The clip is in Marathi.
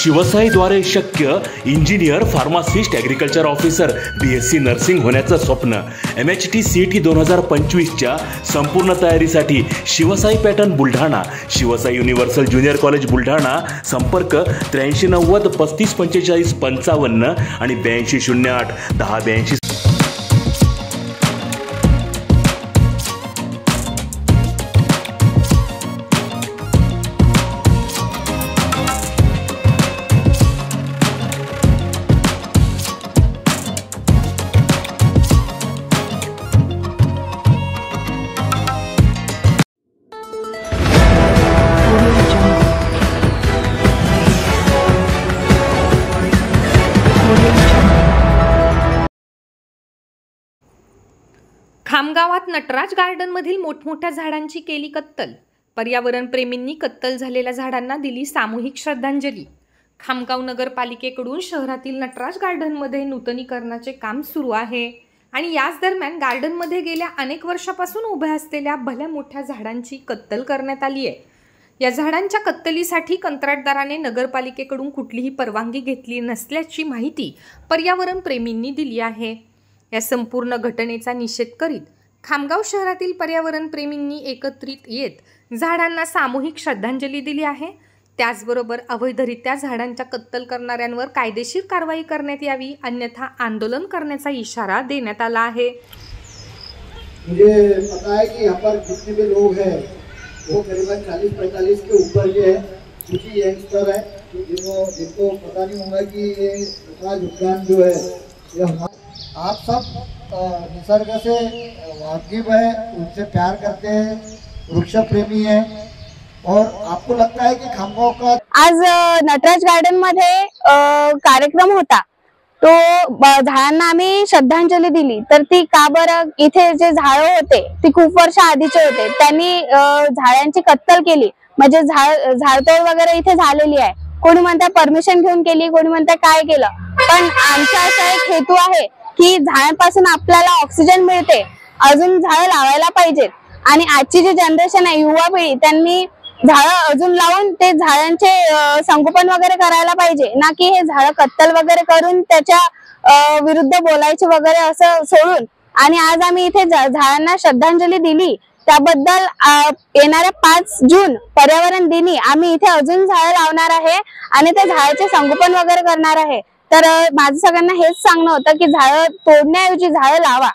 शिवसाईद्वारे शक्य engineer, pharmacist, agriculture officer, BSc nursing होण्याचं स्वप्न MHT CET 2025च्या संपूर्ण तयारीसाठी Shivsai pattern Buldhana, Shivsai universal junior college Buldhana. संपर्क 8390 3545 55 आणि 8208 1082. खामगावात नटराज गार्डनमधील मोठमोठ्या झाडांची केली कत्तल. पर्यावरण प्रेमींनी कत्तल झालेल्या झाडांना दिली सामूहिक श्रद्धांजली. खामगाव नगरपालिकेकडून शहरातील नटराज गार्डनमध्ये नूतनीकरणाचे काम सुरू आहे आणि याच दरम्यान गार्डनमध्ये गेल्या अनेक वर्षापासून उभ्या असलेल्या भल्या मोठ्या झाडांची कत्तल करण्यात आली आहे. या झाडांच्या कत्तलीसाठी कंत्राटदाराने नगरपालिकेकडून कुठलीही परवानगी घेतली नसल्याची माहिती पर्यावरण प्रेमींनी दिली आहे. या संपूर्ण घटनेचा निषेध करीत खामगाव शहरातील पर्यावरण प्रेमींनी एकत्रित येत झाडांना सामूहिक श्रद्धांजली दिली आहे. त्याचबरोबर अवैधरित्या झाडांच्या कत्तल करणाऱ्यांवर कायदेशीर कारवाई करण्यात यावी, अन्यथा आंदोलन करण्याचा इशारा देण्यात आला आहे. मुझे पता है कि यहाँ पर जितने भी लोग हैं वो करीबन 40-45 के ऊपर के हैं. कुछ यंगस्टर है जिनको पता नहीं होगा कि ये नटराज उद्यान जो है ये हमारा, आप सब निसर्ग से वाकिफ है, उनसे प्यार करते हैं, वृक्ष प्रेमी है. और आपको लगता है कि खामगाव का आज नटराज गार्डन मध्ये कार्यक्रम होता, तो झाडांना आम्ही श्रद्धांजली दिली. तर ती का बरं, इथे जे झाडं होते ती खूप वर्ष आधीचे होते, त्यांनी झाडांची कत्तल केली, म्हणजे झाडतोड वगैरे इथे झालेली आहे. कोणी म्हणता परमिशन घेऊन केली, कोणी म्हणता काय केलं, पण आमचा असा एक हेतू आहे की झाडांपासून आपल्याला ऑक्सिजन मिळते, अजून झाडं लावायला पाहिजेत. आणि आजची जी जनरेशन आहे, युवा पिढी, त्यांनी झाडं अजून लावून ते झाडांचे संगोपन वगैरे करायला पाहिजे, ना की हे झाडं कत्तल वगैरे करून त्याच्या विरुद्ध बोलायचे वगैरे असं सोडून. आणि आज आम्ही इथे झाडांना श्रद्धांजली दिली, त्याबद्दल येणाऱ्या 5 जून पर्यावरण दिनी आम्ही इथे अजून झाडं लावणार आहे आणि त्या झाडाचे संगोपन वगैरे करणार आहे. तर माझं सगळ्यांना हेच सांगणं होतं की झाडं तोडण्याऐवजी झाडं लावा.